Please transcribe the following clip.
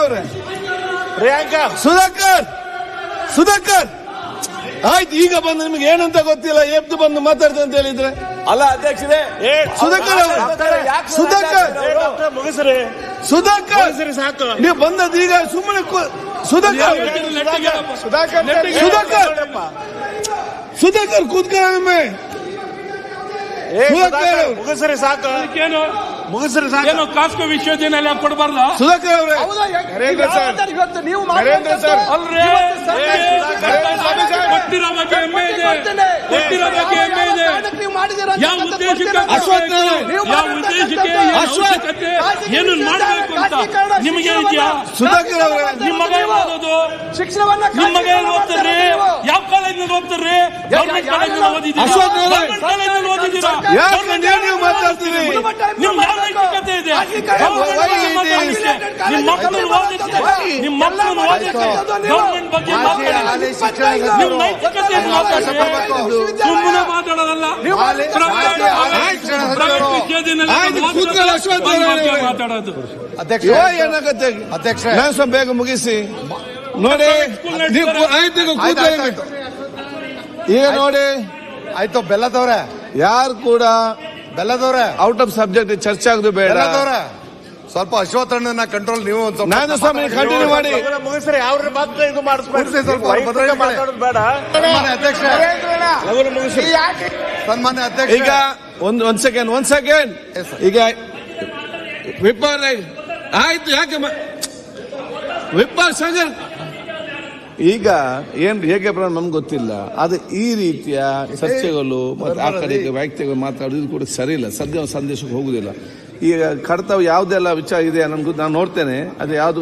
ಅವರೇ, ಪ್ರಿಯಾಂಕಾ, ಸುಧಾಕರ್ ಆಯ್ತು. ಈಗ ಬಂದು ನಿಮ್ಗೆ ಏನಂತ ಗೊತ್ತಿಲ್ಲ, ಎದ್ದು ಬಂದು ಮಾತಾಡ್ತ ಅಂತ ಹೇಳಿದ್ರೆ ಅಲ್ಲ ಅಧ್ಯಕ್ಷರೇ, ಸುಧಾಕರ್ ಸಾಕು. ನೀವು ಬಂದದ್ದು ಈಗ ಸುಮ್ಮನೆ ಸುಧಾಕರ್ ಕೂತ್ಕೊಳ್ಳ ಮುಗಿಸ್ರಿ ಸಾಕು. ಮುಗಿಸ್ರಿ ಸಾಕು. ಕಾಸ್ಕೋ ವಿಶ್ವವಿದ್ಯಾನಿಲಯ ಕೊಡಬಾರ್ದು. ಸುಧಾಕರ್ ಅವರೇ, ಇವತ್ತು ನೀವು ಕೊಟ್ಟಿರೋ ಬಗ್ಗೆ ಹೆಮ್ಮೆ ಇದೆ. ಯಾವ ಉದ್ದೇಶಕ್ಕೆ ಅವಶ್ಯಕತೆ ಏನು ಮಾಡಬೇಕು ಅಂತ ನಿಮಗೆ ಇದೆಯಾ? ಸುಧಾಕರ್ ಅವರೇ, ನಿಮ್ಮ ಮಗ ಓದೋದು, ಶಿಕ್ಷಣವನ್ನ ನಿಮ್ಮ ಮಗ ಓದ್ತಾರ್ರಿ? ಯಾವ ಕಾಲೇಜಿನಲ್ಲಿ ಓದ್ತಾರ್ರಿ? ಗೌರ್ಮೆಂಟ್ ಕಾಲೇಜಿನಲ್ಲಿ ಓದಿದ್ದೀರಾ? ನೀವು ಮಾತಾಡ್ತೀರಿ? ನಿಮ್ ಯಾವ ನೈತಿಕತೆ ಇದೆ? ನಿಮ್ಮ ಮಕ್ಕಳನ್ನು ಓದಿಸಿ, ನಿಮ್ಮ ಮಕ್ಕಳನ್ನು ಓದಿಸಿ ಗೌರ್ಮೆಂಟ್ ಬಗ್ಗೆ ಮಾತಾಡಿ. ನಿಮ್ ನೈತಿಕತೆ ಸುಮ್ಮನೆ ಮಾತಾಡೋದಲ್ಲ. ಮಾತಾಡೋದು ಏನಾಗತ್ತೆ ಅಧ್ಯಕ್ಷ? ನಾನು ಸ್ವಲ್ಪ ಬೇಗ ಮುಗಿಸಿ ನೋಡಿ. ಈಗ ನೋಡಿ ಆಯ್ತು. ಬೆಲ್ಲದವ್ರೆ, ಯಾರು ಕೂಡ ಬೆಲ್ಲದವ್ರೆ, ಔಟ್ ಆಫ್ ಸಬ್ಜೆಕ್ಟ್ ಚರ್ಚೆ ಆಗುದು ಬೇಡ. ಸ್ವಲ್ಪ ಅಶ್ವತ್ಥಣ್ಣನ ಕಂಟ್ರೋಲ್ ನೀವು ನಾನು ಸ್ವಾಮಿ ಕಂಟಿನ್ಯೂ ಮಾಡಿ. ಮುಗಿಸ್ರಿ. ಅವ್ರ ಮಾತ್ರ ಇದು ಮಾಡಿಸ್ಬೇಕು. ಸ್ವಲ್ಪ ಮಾತಾಡೋದು ಬೇಡ. ಅಧ್ಯಕ್ಷ, ಸನ್ಮಾನ್ಯ ಅಧ್ಯಕ್ಷ, ಈಗ ಒಂದ್ ಸೆಕೆಂಡ್ ಈಗ ವಿಪಾರ್ ಆಯ್ತು. ಯಾಕೆ ವಿಪಾರ್ ಸಂಜಯ್ ಈಗ ಏನ್ ಹೇಗೆ ನಮ್ಗೆ ಗೊತ್ತಿಲ್ಲ. ಅದು ಈ ರೀತಿಯ ಚರ್ಚೆಗಳು ಮತ್ತು ಆ ಕಡೆ ವ್ಯಕ್ತಿಗಳು ಮಾತಾಡೋದು ಕೂಡ ಸರಿ ಇಲ್ಲ. ಸದ್ಯ ಸಂದೇಶಕ್ಕೆ ಹೋಗುದಿಲ್ಲ. ಈಗ ಕರ್ತವ್ಯ ಯಾವ್ದೆಲ್ಲ ವಿಚಾರ ಇದೆ ನನ್ಗೂ ನಾನು ನೋಡ್ತೇನೆ. ಅದು ಯಾವ್ದು